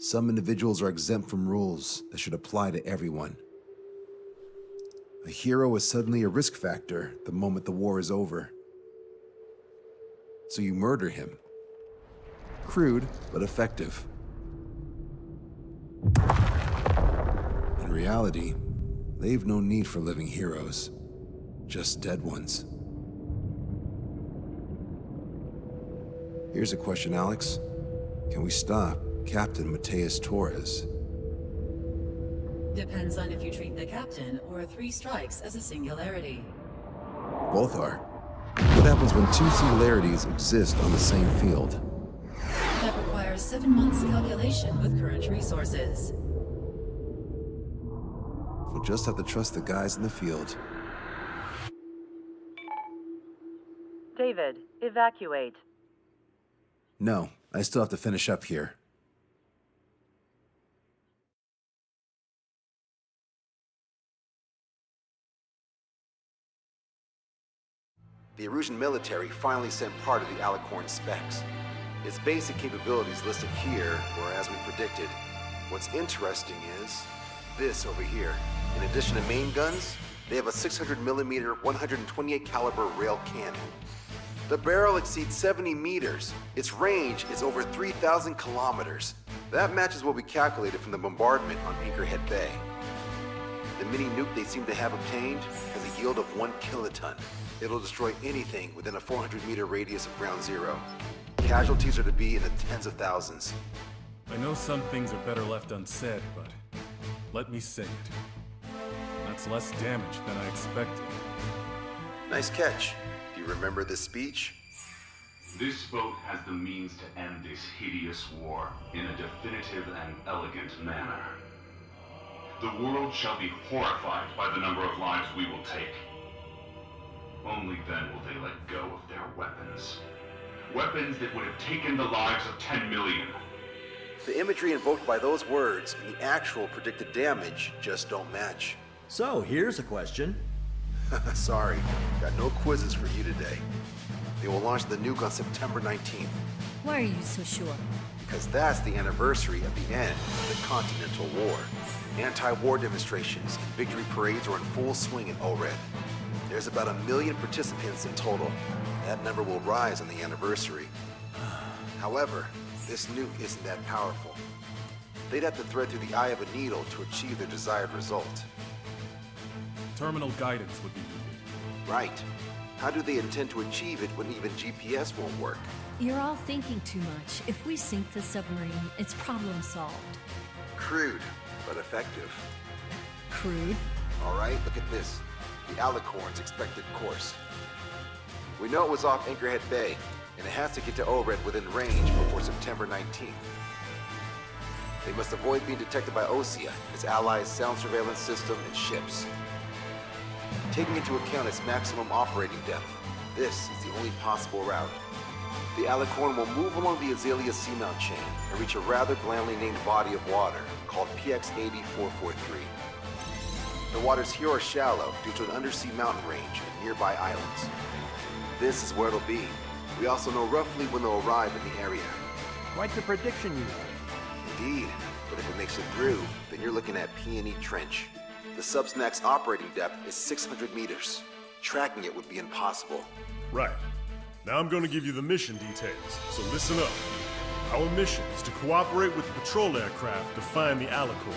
Some individuals are exempt from rules that should apply to everyone. A hero is suddenly a risk factor the moment the war is over. So you murder him. Crude, but effective. In reality, they've no need for living heroes, just dead ones. Here's a question, Alex. Can we stop Captain Matias Torres? Depends on if you treat the captain or 3 strikes as a singularity. Both are. What happens when 2 singularities exist on the same field? That requires 7 months calculation with current resources. We'll just have to trust the guys in the field. David, evacuate. No, I still have to finish up here. The Erusian military finally sent part of the Alicorn specs. Its basic capabilities listed here were as we predicted. What's interesting is this over here. In addition to main guns, they have a 600mm 128 caliber rail cannon. The barrel exceeds 70 meters. Its range is over 3,000 kilometers. That matches what we calculated from the bombardment on Anchorhead Bay. The mini nuke they seem to have obtained has a yield of 1 kiloton. It'll destroy anything within a 400-meter radius of ground zero. Casualties are to be in the tens of thousands. I know some things are better left unsaid, but let me say it. That's less damage than I expected. Nice catch. Do you remember this speech? This vote has the means to end this hideous war in a definitive and elegant manner. The world shall be horrified by the number of lives we will take. Only then will they let go of their weapons. Weapons that would have taken the lives of 10 million. The imagery invoked by those words and the actual predicted damage just don't match. So, here's a question. Sorry, got no quizzes for you today. They will launch the nuke on September 19th. Why are you so sure? Because that's the anniversary of the end of the Continental War. Anti-war demonstrations and victory parades are in full swing in ORED. There's about 1 million participants in total. That number will rise on the anniversary. However, this nuke isn't that powerful. They'd have to thread through the eye of a needle to achieve their desired result. Terminal guidance would be needed. Right. How do they intend to achieve it when even GPS won't work? You're all thinking too much. If we sink the submarine, it's problem solved. Crude, but effective. Crude? All right, look at this. The Alicorn's expected course. We know it was off Anchorhead Bay, and it has to get to ORED within range before September 19th. They must avoid being detected by OSEA, its allies' sound surveillance system, and ships. Taking into account its maximum operating depth, this is the only possible route. The Alicorn will move along the Azalea seamount chain and reach a rather blandly named body of water called PX-8443. The waters here are shallow due to an undersea mountain range and nearby islands. This is where it'll be. We also know roughly when they'll arrive in the area. Quite the prediction you have. Indeed, but if it makes it through, then you're looking at P&E Trench. The subsnac's operating depth is 600 meters. Tracking it would be impossible. Right. Now I'm going to give you the mission details, so listen up. Our mission is to cooperate with the patrol aircraft to find the Alicorn.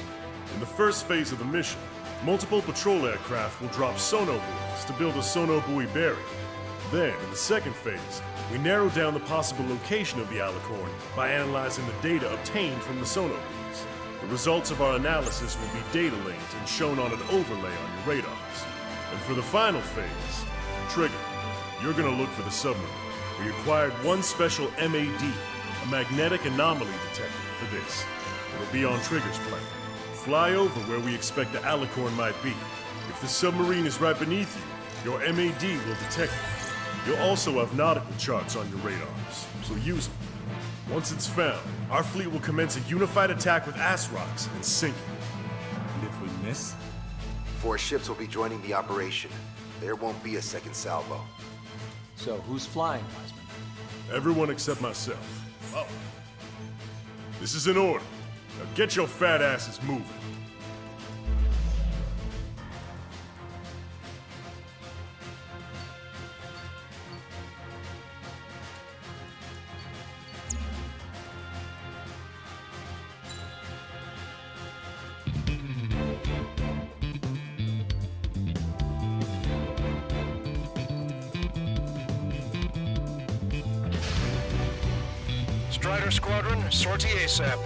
In the first phase of the mission, multiple patrol aircraft will drop sonobuoys to build a sonobuoy barrier. Then, in the second phase, we narrow down the possible location of the Alicorn by analyzing the data obtained from the sonobuoys. The results of our analysis will be data linked and shown on an overlay on your radars. And for the final phase, Trigger, you're gonna look for the submarine. We acquired one special MAD, a magnetic anomaly detector, for this. It'll be on Trigger's plane. Fly over where we expect the Alicorn might be. If the submarine is right beneath you, your MAD will detect it. You'll also have nautical charts on your radars, so use them. Once it's found, our fleet will commence a unified attack with ass rocks and sink it. And if we miss? 4 ships will be joining the operation. There won't be a second salvo. So, who's flying, Wiseman? Everyone except myself. Oh. This is an order. Now get your fat asses moving. Strider Squadron, sortie ASAP.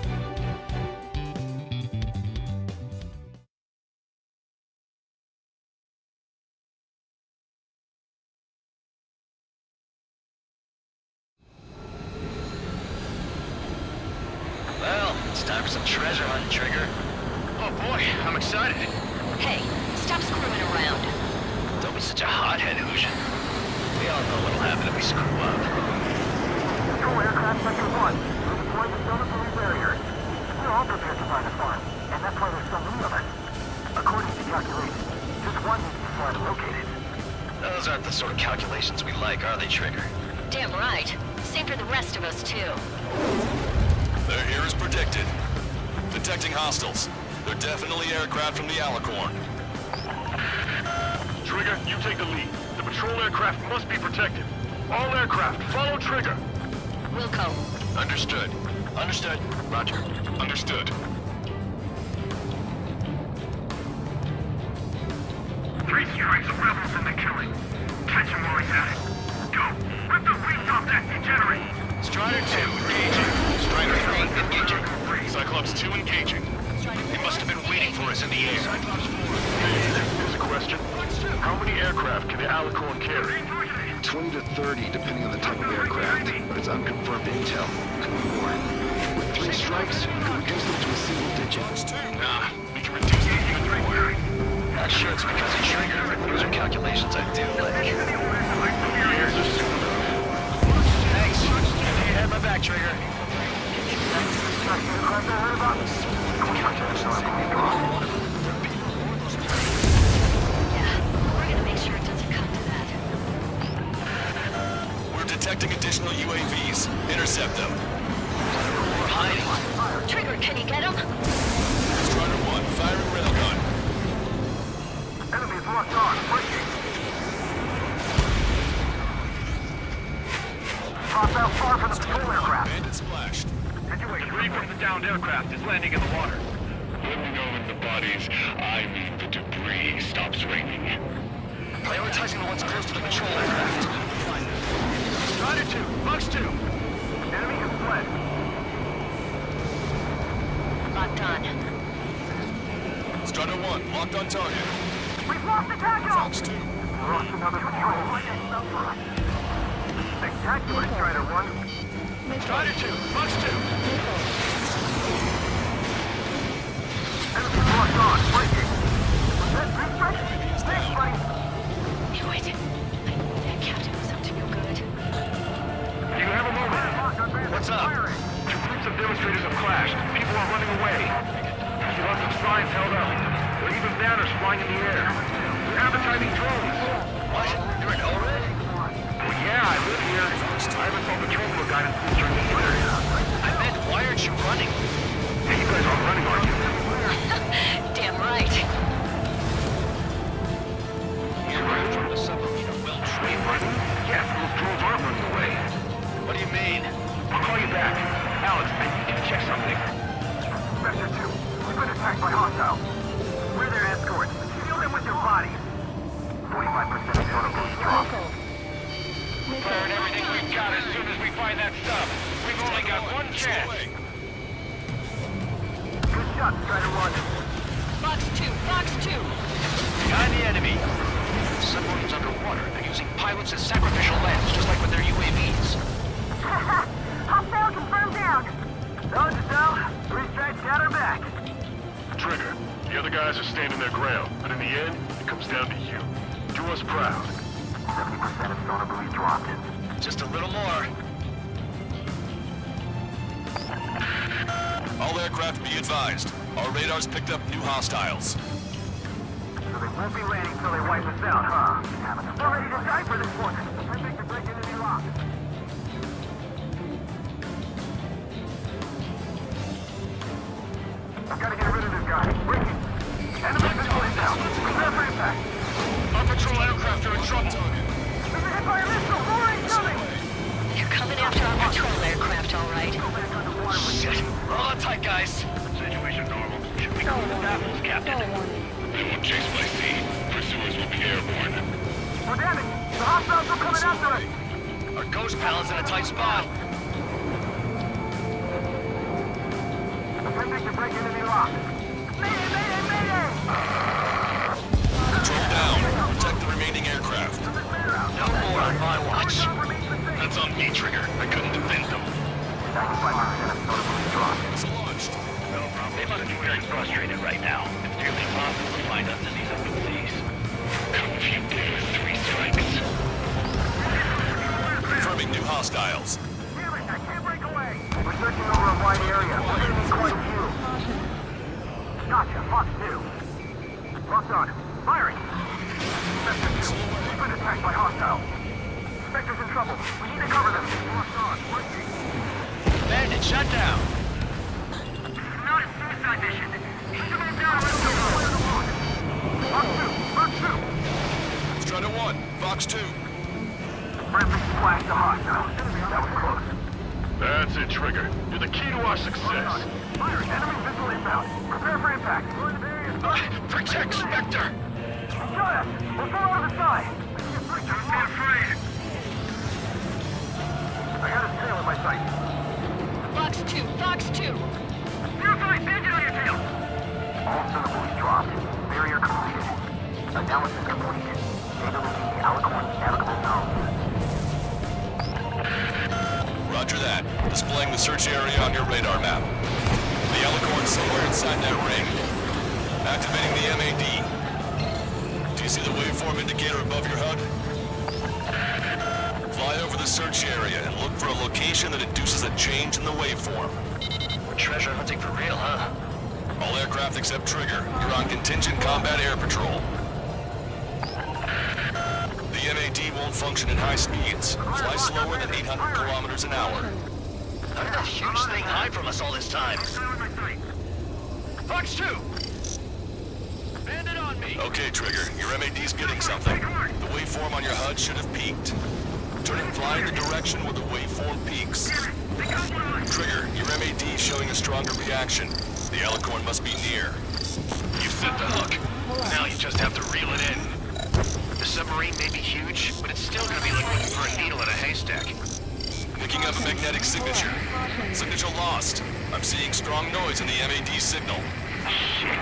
Well, it's time for some treasure hunt, Trigger. Oh boy, I'm excited. Hey, stop screwing around. Don't be such a hothead, Hoosian. We all know what'll happen if we screw up. Control aircraft sector 1. We're deploying the solar barrier. We're all prepared to find the farm, and that's why there's so many of us. According to calculations, just one needs to be farm located. Those aren't the sort of calculations we like, are they, Trigger? Damn right. Same for the rest of us, too. They're here as predicted. Detecting hostiles. They're definitely aircraft from the Alicorn. Trigger, you take the lead. The patrol aircraft must be protected. All aircraft, follow Trigger. Wilco. Understood. Understood. Roger. Understood. 3 strikes of rebels in the killing. Catch him while he's at it. Go! Rip the wings off that degenerate! Strider 2, engaging. Strider 3, engaging. Cyclops 2 engaging. They must have been waiting for us in the air. Here's a question. How many aircraft can the Alicorn carry? 20 to 30, depending on the type of aircraft, but it's unconfirmed intel. Could be more. With 3 strikes, we can reduce them to a single digit. Nah, we can reduce them even more. Not sure it's because of Trigger, but those are calculations I do like. Thanks. You had my back, Trigger. Yeah, we're gonna make sure it doesn't come to that. We're detecting additional UAVs. Intercept them. We're hiding. Trigger, can you get him? Strider 1, firing railgun. Enemies locked on. Breaking. Drop out far from the patrol aircraft. Bandit splashed. Debris from the downed aircraft is landing in the water. Let me know when the bodies, I mean the debris, stops raining. Prioritizing the ones close to the patrol aircraft. Strider 2, Bugs 2. Enemy has fled. Locked on. Strider 1, locked on target. We've lost the tackle! Fox 2. Lost another patrol. Spectacular, Strider 1. Strider 2, Bugs 2. Enemy locked on. Breaking. Was that 3 strikes? Thanks, buddy. Wait. That captain was up to no good. Do you have a moment? What's up? Two groups of demonstrators have clashed. People are running away. See lots of signs held up. There are even banners flying in the air. They're advertising drones. What? You're in Anchorhead? Well, yeah, I live here. I haven't saw patrol book guidance during the winter. I meant, why aren't you running? Hey, you guys aren't running, are you? Damn right. Aircraft from the submarine are well trained. Running? Yes, those drones aren't running away. What do you mean? I'll call you back. Alex, I need to check something. Vector 2, we've been attacked by hostiles. We're their escorts. Seal them with your bodies. 45% of total boost drop. Firing everything we've got as soon as we find that stuff. We've only got one chance. Good shot, Strider 1. Box 2, Box 2. Behind the enemy. The submarine's underwater. They're using pilots as sacrificial lambs, just like with their UAVs. Hostile confirmed down. Dodge it down. 3 strikes got her back. Trigger, the other guys are standing their ground, but in the end, it comes down to you. Do us proud. 70% of sonar buoys dropped. Just a little more. All aircraft be advised. Our radars picked up new hostiles. So they won't be landing till they wipe us out, huh? We're ready to die for this one. Perfect to break into the lock. Gotta get rid of this guy. Breaking. Enemy visual inbound. Prepare for impact. Our patrol aircraft are in trouble. We've been hit by a missile. More incoming. You're coming after our patrol aircraft, all right. Shit. Roll on tight, guys. Situation normal. Should we go to the battles, Captain? We won't chase by sea. Pursuers will be airborne. We're damaged. The hostiles are coming after us. Our ghost pal is in a tight spot. Attempting to break enemy lock. Mayday, mayday, mayday! Control down. Protect the remaining aircraft. No more on my watch. That's on me, Trigger. I couldn't defend them. 95% of notably dropped. It's launched. No problem. They must be very frustrated right now. It's nearly impossible to find us in these open seas. Come if you dare, 3 strikes. Confirming new hostiles. Damn it, I can't break away. We're searching over a wide area. We're getting quite a few. Gotcha, Fox 2. Locked on. Firing. Sector 2. We've been attacked by hostiles. Spectre's in trouble. We need to cover them. Locked on. Working. Bandit, shut down. Not a suicide mission. Put them all down. Fox 2. Fox 2. Strider 1. Fox 2. Friendly splash to hostile. That was close. That's it, Trigger. You're the key to our success. Firing. Enemy visual inbound. Prepare for impact. Protect Spectre. Got us. We'll fall over the side. Don't be afraid. I got his tail in my sight. Fox 2, Fox 2. Verify, bandit on your tail. All syllables dropped. Barrier completed. Analysis complete. Data linking the Alicorn navigable zone. Roger that. Displaying the search area on your radar map. The Alicorn's somewhere inside that ring. Activating the MAD. Do you see the waveform indicator above your HUD? Fly over the search area and look for a location that induces a change in the waveform. We're treasure hunting for real, huh? All aircraft except Trigger, you're on contingent combat air patrol. The MAD won't function at high speeds. Fly slower than 800 kilometers an hour. How did that huge thing hide from us all this time? Fox 2! Bandit on me! Okay, Trigger, your MAD's getting something. The waveform on your HUD should have peaked. Turn and fly in the direction where the waveform peaks. Trigger, your MAD's showing a stronger reaction. The Alicorn must be near. You've set the hook. Now you just have to reel it in. The submarine may be huge, but it's still gonna be like looking for a needle in a haystack. Picking up a magnetic signature. Signature lost. I'm seeing strong noise in the MAD signal. Shit.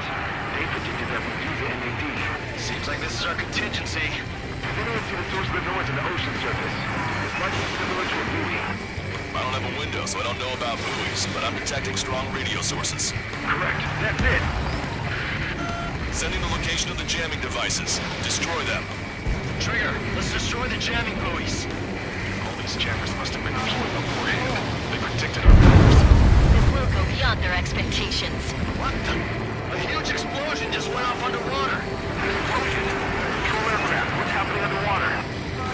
They predicted that we'd use the MAD. Seems like this is our contingency. Does anyone see the source of the noise in the ocean surface? It's likely similar to a buoy. I don't have a window, so I don't know about buoys, but I'm detecting strong radio sources. Correct. That's it. Sending the location of the jamming devices. Destroy them. Trigger, let's destroy the jamming buoys. All these jammers must have been deployed beforehand. They predicted our moves. This will go beyond their expectations. What the? A huge explosion just went off underwater. Explosion. Control aircraft. What's happening underwater?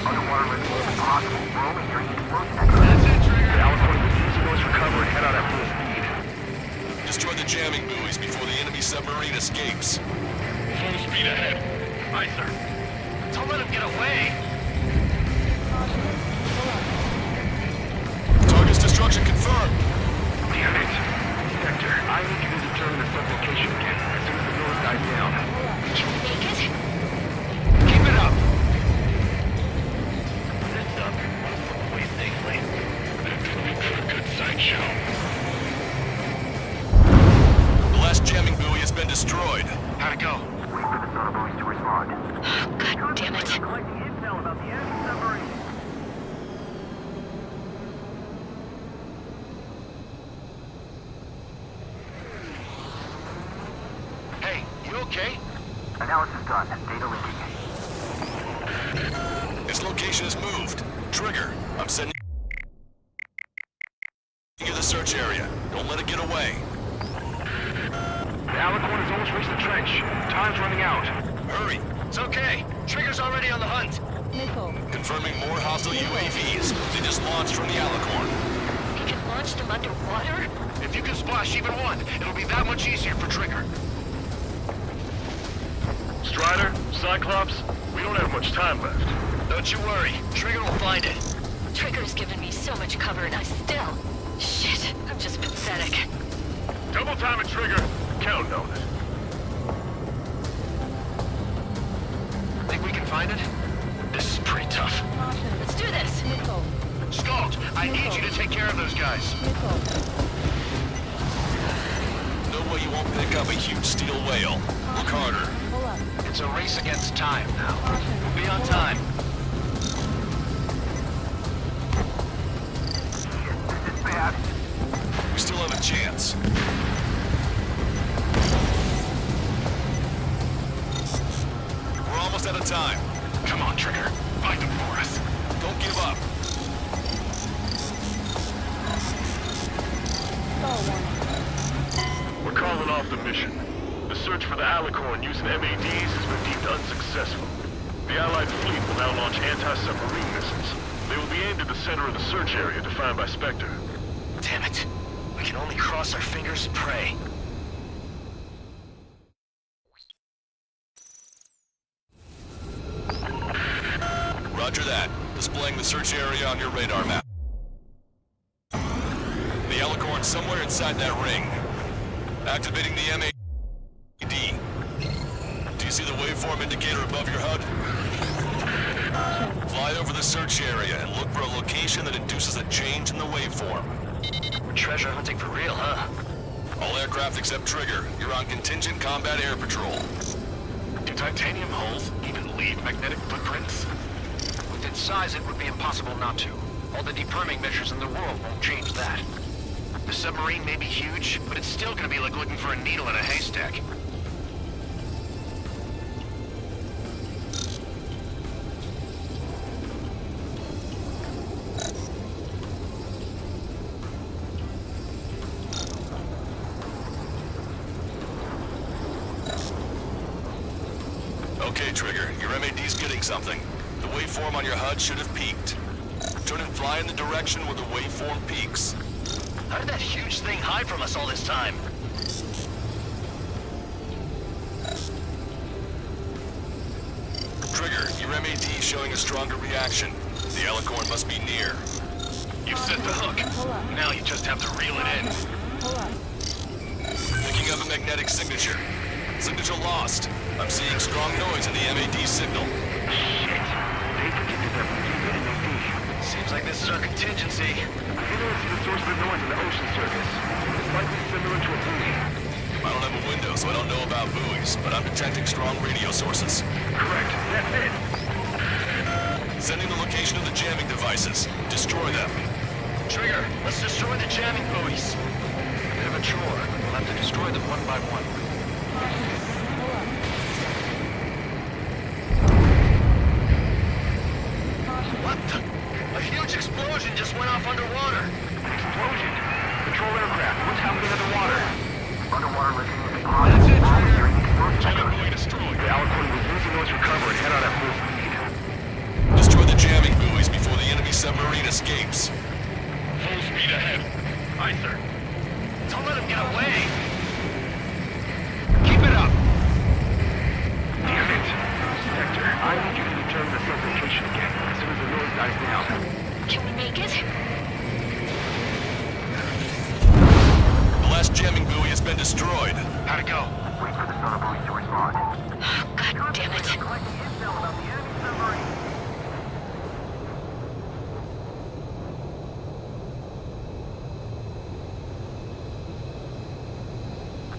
Underwater removal is possible. We're only hearing the explosion echo. That's it, Trigger. The Alicorn is easy noise recover and head out at full speed. Destroy the jamming buoys before the enemy submarine escapes. Full speed ahead. Aye, sir. Don't let him get away. Target's destruction confirmed. Damn it. Sector, I need you to determine the sub-location again as soon as the noise dies down. Can we make it? Keep it up. This up. Wait safely. Good sideshow. The last jamming buoy has been destroyed. How'd it go? Wait for the sonobuoys to respond. God damn it. Collecting intel about the enemy submarine. Hey, you okay? Analysis done. Data linking. Its location is moved. Trigger, I'm sending you to the search area. Don't let it get away. The Alicorn has almost reached the trench. Time's running out. Hurry. It's okay. Trigger's already on the hunt. Confirming more hostile UAVs. They just launched from the Alicorn. We can launch launch them underwater? If you can splash even one, it'll be that much easier for Trigger. Strider, Cyclops, we don't have much time left. Don't you worry, Trigger will find it. Trigger's given me so much cover and I still... Shit, I'm just pathetic. Double time it, Trigger. Count on it. Think we can find it? This is pretty tough. Let's do this. Scald, I need you to take care of those guys. No way you won't pick up a huge steel whale. Look harder. It's a race against time now. We'll be on time. This is bad. We still have a chance. We're almost out of time. Come on, Trigger. Find them for us. Don't give up. We're calling off the mission. The search for the Alicorn using MADs has been deemed unsuccessful. The Allied fleet will now launch anti-submarine missiles. They will be aimed at the center of the search area defined by Spectre. Damn it. We can only cross our fingers and pray. Roger that. Displaying the search area on your radar map. The Alicorn's somewhere inside that ring. Activating the MAD. Do you see the waveform indicator above your HUD? Fly over the search area and look for a location that induces a change in the waveform. We're treasure hunting for real, huh? All aircraft except Trigger, you're on contingent combat air patrol. Do titanium hulls even leave magnetic footprints? With its size, it would be impossible not to. All the deperming measures in the world won't change that. The submarine may be huge, but it's still gonna be like looking for a needle in a haystack. Okay, Trigger, your MAD's getting something. The waveform on your HUD should have peaked. Turn and fly in the direction where the waveform peaks. How did that huge thing hide from us all this time? Trigger, your MAD showing a stronger reaction. The Alicorn must be near. You've set the hook. Now you just have to reel it in. Picking up a magnetic signature. Signature lost. I'm seeing strong noise in the MAD signal. Shit. They predicted that we use the MAD. Seems like this is our contingency. I think I see the source of the noise in the ocean surface. It's likely similar to a buoy. I don't have a window, so I don't know about buoys, but I'm detecting strong radio sources. Correct. That's it. Sending the location of the jamming devices. Destroy them. Trigger, let's destroy the jamming buoys. A bit of a chore. We'll have to destroy them one by one. What the? A huge explosion just went off underwater. An explosion. Patrol aircraft. What's happening underwater? Underwater looking at the That's it, Trigger. Jamming buoy destroyed. The Alicorn will use the noise recover and head out at full speed. Destroy the jamming buoys before the enemy submarine escapes. Full speed ahead. Aye, sir. Don't let him get away. Keep it up. Damn it. Spectre, I need you to determine the sun's location again as soon as the noise dies down. Can we make it? The last jamming buoy has been destroyed. How'd it go? Wait for the sonar buoys to respond. God damn it. Collecting intel about the enemy submarine.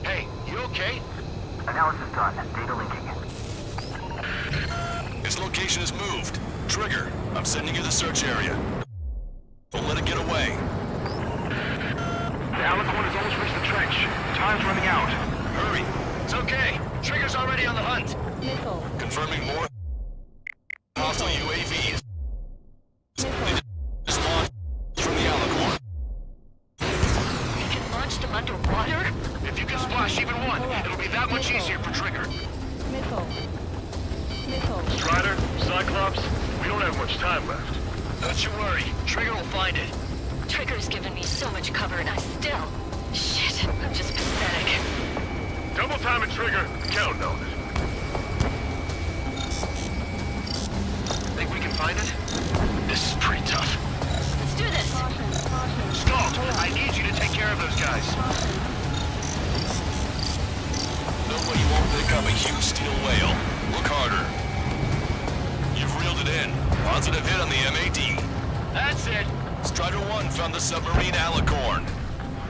Hey, you okay? Analysis done. Data linking. Its location is moved. Trigger, I'm sending you the search area. Don't let it get away. The Alicorn has almost reached the trench. Time's running out. Hurry. It's okay. Trigger's already on the hunt. Confirming more hostile UAVs. They just launched from the Alicorn. We can launch them underwater? If you can splash even one, it'll be that much easier for Trigger. Strider, Cyclops, we don't have much time left. Don't you worry. Trigger will find it. Trigger's given me so much cover and I still... Shit, I'm just pathetic. Double time and Trigger. Count on it. Think we can find it? This is pretty tough. Let's do this. Stop! I need you to take care of those guys. No way you won't pick up a huge steel whale. Look harder. You've reeled it in. Positive hit on the MAD. That's it. Strider 1 found the submarine Alicorn.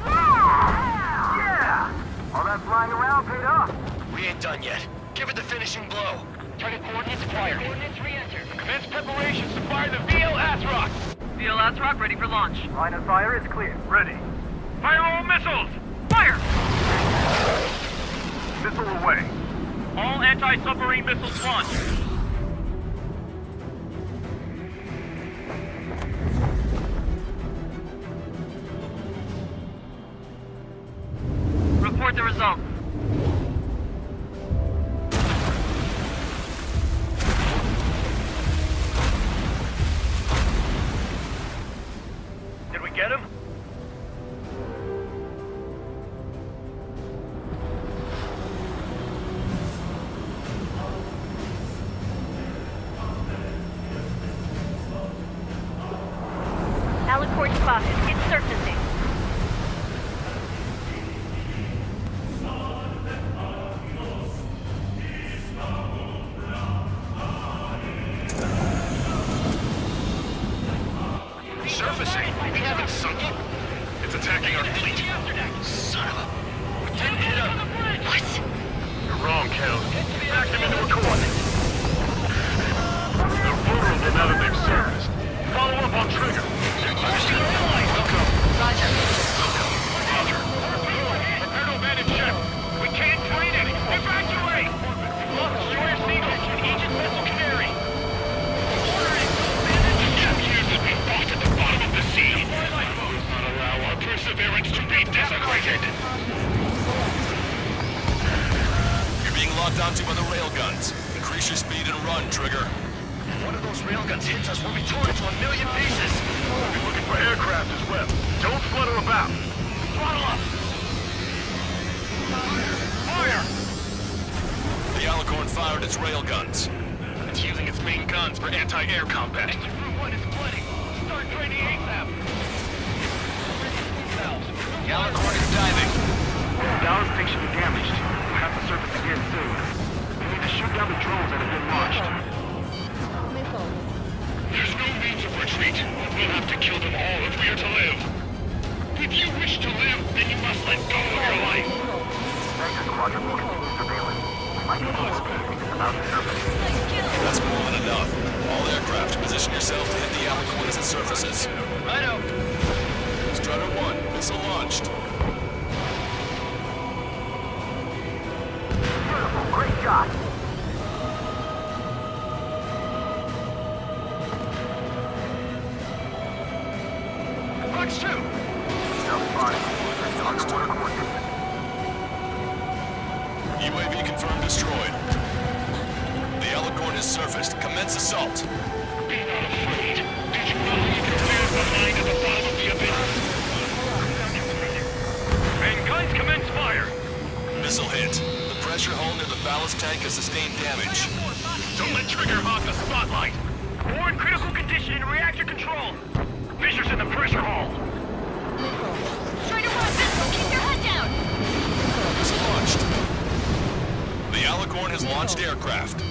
Yeah! All that flying around paid off. We ain't done yet. Give it the finishing blow. Target coordinates acquired. Coordinates re-entered. Commence preparations to fire the VLS rock. VLS rock ready for launch. Line of fire is clear. Ready. Fire all missiles! Fire! Missile away. All anti-submarine missiles launched. Report the results. Did we get him? Alicorn spotted. It's surfacing. Surfacing? We haven't sunk it? It's attacking our fleet. Son of a... We didn't hit him. What? You're wrong, Cal. Back them into a coordinate. They're vulnerable now that they've surfaced. Follow up on Trigger. Understood. Welcome. Roger. Roger. Prepare to abandon ship. We can't fight it. Evacuate! Destroyer Seagull and Aegis Vessel Canary. You've been lost at the bottom of the sea. We will not allow our perseverance to be desecrated. You're being locked onto by the railguns. Increase your speed and run, Trigger. One of those railguns hits us, we'll be torn into a million pieces. We'll be looking for aircraft as well. Don't flutter about. Throttle up. Fire! The Alicorn fired its railguns. It's using its main guns for anti-air combat. Group 1 is flooding. Start training ASAP. The Alicorn is diving. Dallas tank should be damaged. We'll have to surface again soon. We need to shoot down the drones that have been launched. There's no means of retreat. We'll have to kill them all if we are to live. If you wish to live, then you must let go of your life. Anchor Squadron will continue surveillance. We might be able to speed about the surface. That's more than enough. All aircraft, position yourself to hit the Alicorn as it surfaces. Righto. Strider 1, missile launched. Beautiful. Great shot. March 2. UAV confirmed destroyed. The Alicorn has surfaced. Commence assault. Be not afraid. Did you not leave your fears behind at the bottom of the abyss? Main guns commence fire. Missile hit. The pressure hull near the ballast tank has sustained damage. Don't let Trigger hog the spotlight. We're in critical condition in reactor control. Fissures in the pressure hull. Strider 1, missile, keep your head down. Missile launched. The Alicorn has launched aircraft.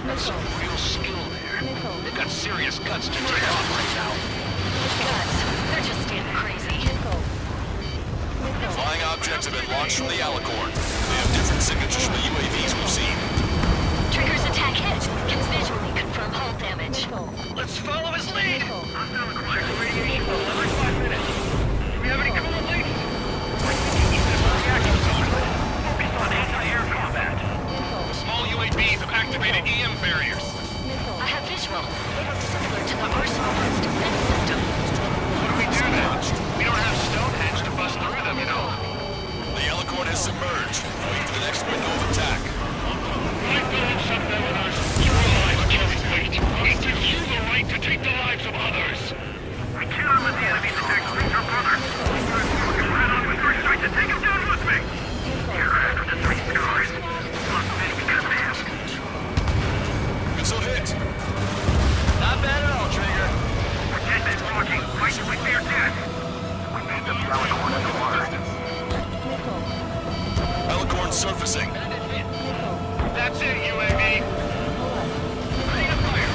That's some real skill there. They've got serious guts to take off right now. Guts. They're just damn crazy. Flying objects have been launched from the Alicorn. They have different signatures from the UAVs we've seen. Trigger's attack hit. Can visually confirm hull damage. Let's follow his lead. Hostile requires radiation for every 5 minutes. Do we have any coolant leaks? Keep this reactor zone. Focus on anti-air combat. Small UAVs have activated EM barriers. I have visual. They look similar to the Arsenal's defense system. What do we do then? We don't have Stonehenge to bust through them, you know. The Alicorn has submerged. Wait for the next window of attack. I build something with us. Your lives carry weight. It gives you the right to take the lives of others. We cannot let the enemy detect creature Railgun surfacing. That's it, UAV. Ready to fire.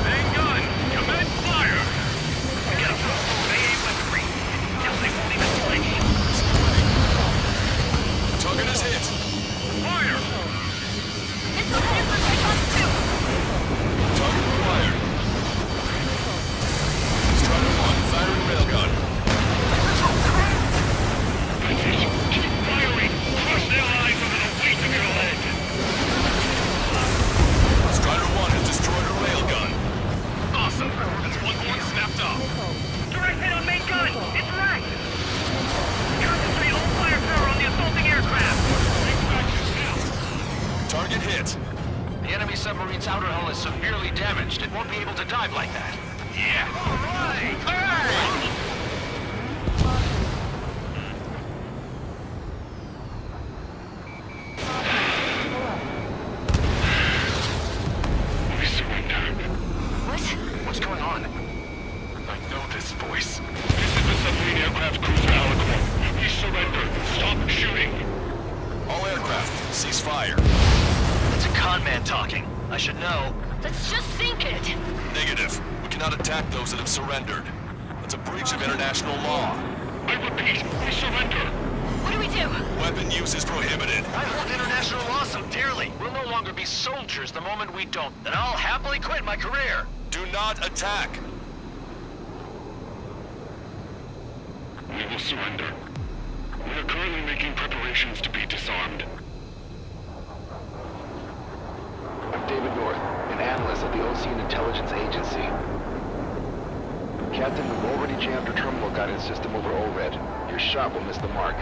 Main gun, commence fire. Get up. AA with 3. Until they won't even flinch. Target is hit. Fire. Missile hit for Icon 2. Target acquired. Strider 1 firing railgun. Keep firing. Crush their eyes under the weight of your lead. Strider 1 has destroyed a railgun. Awesome. That's one more snapped off. Direct hit on main gun. It's racked. Concentrate all firepower on the assaulting aircraft. Target hit. The enemy submarine's outer hull is severely damaged. It won't be able to dive like that. Yeah. All right. All right. We surrender. What? What's going on? I know this voice. This is the submarine aircraft cruiser Alicorn. We surrender. Stop shooting. All aircraft, cease fire. It's a con man talking. I should know. Let's just sink it. Negative. We cannot attack those that have surrendered. That's a breach of international law. I repeat, we surrender. What do we do? Weapon use is prohibited. I hold international law so dearly. We'll no longer be soldiers the moment we don't. Then I'll happily quit my career. Do not attack. We will surrender. We are currently making preparations to be disarmed. I'm David North, an analyst at the Ocean Intelligence Agency. Captain, we've already jammed your terminal guidance system over ORED. Your shot will miss the mark.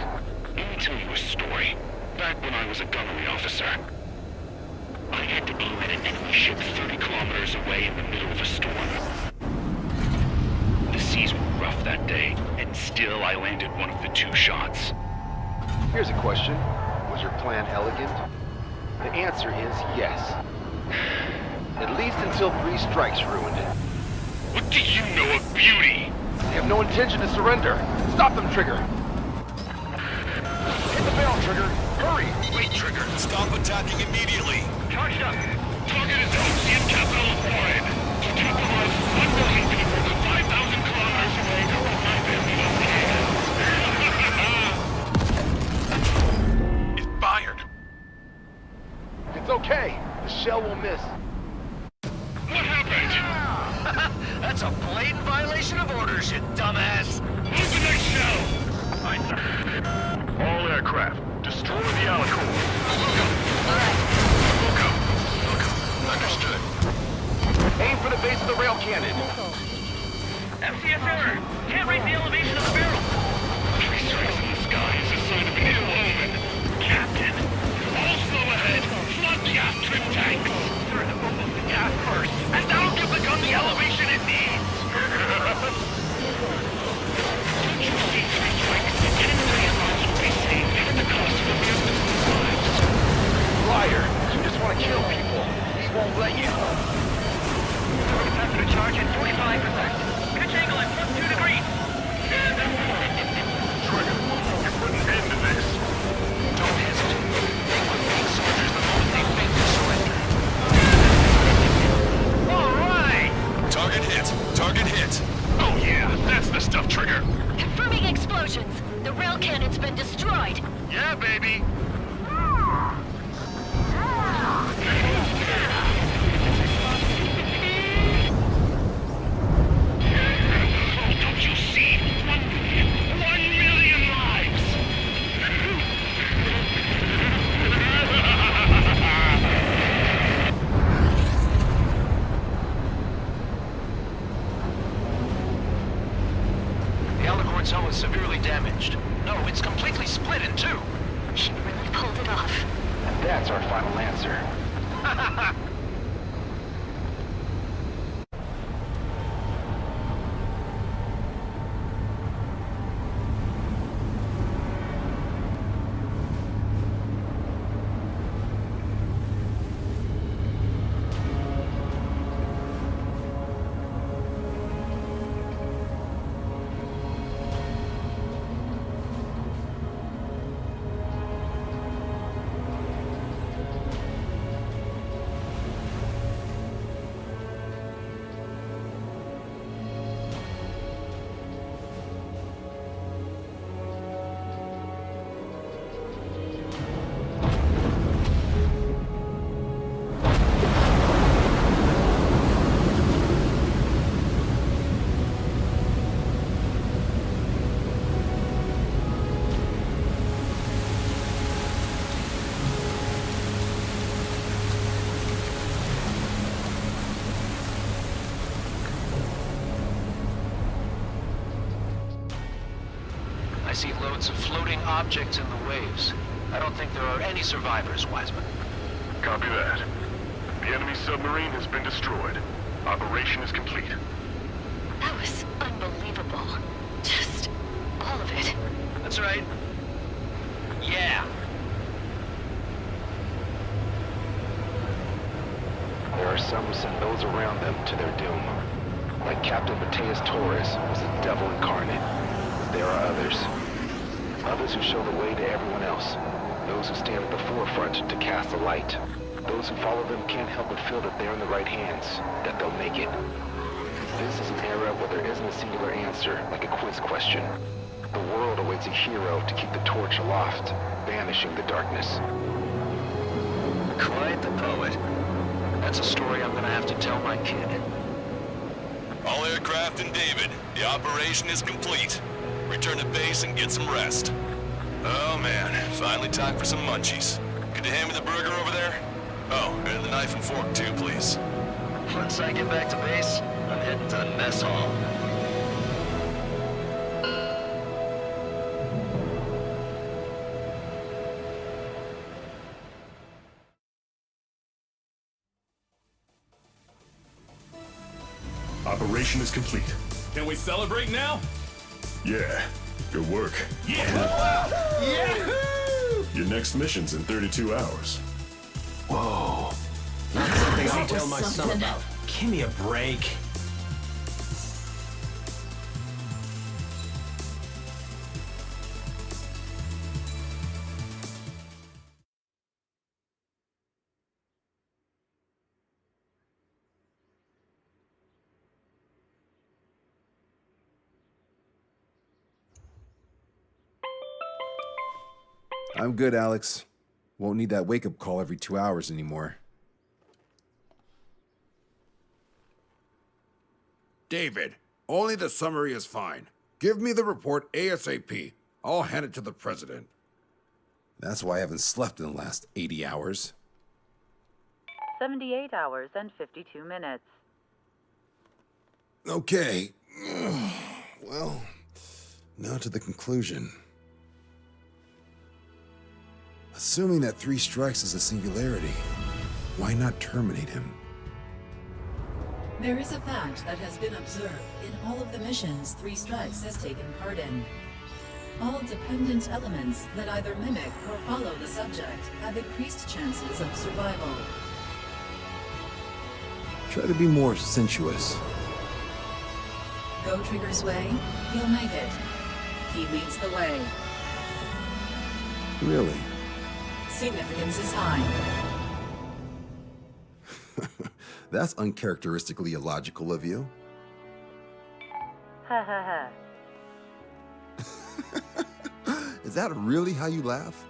Let me tell you a story. Back when I was a gunnery officer, I had to aim at an enemy ship 30 kilometers away in the middle of a storm. The seas were rough that day, and still I landed one of the 2 shots. Here's a question. Was your plan elegant? The answer is yes. At least until 3 strikes ruined it. What do you know of beauty? They have no intention to surrender. Stop them, Trigger. Hit the bell, Trigger. Hurry. Wait, Trigger. Stop attacking immediately. Charged up. Target is the ocean capital of Warren. To compromise 1 million people to 5,000 kilometers away from my family. It fired. It's okay. The shell will miss. What happened? That's a blatant violation of orders, you dumbass. Move the next shell. Aye, sir. All aircraft, destroy the Alicorn. Understood. Aim for the base of the rail cannon. MCS error. Can't raise the elevation of the barrel. 3 strikes in the sky is a sign of an ill omen. Captain, all slow ahead. Flood the aft trim tanks. Turn the boat of the gas first, and that'll give the gun the elevation it needs. Don't you see 3 strikes? 10 million lives will be saved at the cost of a few million lives. Liar. You just want to kill people. He won't let you. Capacity charge at 45%. Pitch angle at +2 degrees. Trigger, you're putting an end to this. Don't hesitate. They will beat soldiers the moment they think to surrender. All right. Target hit. Target hit. Oh yeah, that's the stuff, Trigger. Confirming explosions. The rail cannon's been destroyed. Yeah, baby. Don't you see? 1 million lives! The Alicorn's hull is severely damaged. No, it's completely split in 2. She really pulled it off. And that's our final answer. see loads of floating objects in the waves. I don't think there are any survivors, Wiseman. Copy that. The enemy submarine has been destroyed. Operation is complete. That was unbelievable. Just all of it. That's right. Yeah. There are some who send those around them to their doom. Like Captain Matias Torres was the devil incarnate. There are others. Others who show the way to everyone else. Those who stand at the forefront to cast the light. Those who follow them can't help but feel that they're in the right hands, that they'll make it. This is an era where there isn't a singular answer, like a quiz question. The world awaits a hero to keep the torch aloft, banishing the darkness. Quite the poet. That's a story I'm gonna have to tell my kid. All aircraft and David, the operation is complete. Return to base and get some rest. Oh man, finally time for some munchies. Could you hand me the burger over there? Oh, and the knife and fork too, please. Once I get back to base, I'm heading to the mess hall. Operation is complete. Can we celebrate now? Yeah, good work. Yeah! Yahoo! Your next mission's in 32 hours. Whoa. Not something I'll That was tell my son something. about. Give me a break. I'm good, Alex. Won't need that wake-up call every 2 hours anymore. David, only the summary is fine. Give me the report ASAP. I'll hand it to the president. That's why I haven't slept in the last 80 hours. 78 hours and 52 minutes. Okay. Well, now to the conclusion. Assuming that 3 strikes is a singularity, why not terminate him? There is a fact that has been observed in all of the missions 3 Strikes has taken part in. All dependent elements that either mimic or follow the subject have increased chances of survival. Try to be more sensuous. Go Trigger's way, he'll make it. He leads the way. Really? Significance is high. That's uncharacteristically illogical of you. Ha ha ha. Is that really how you laugh?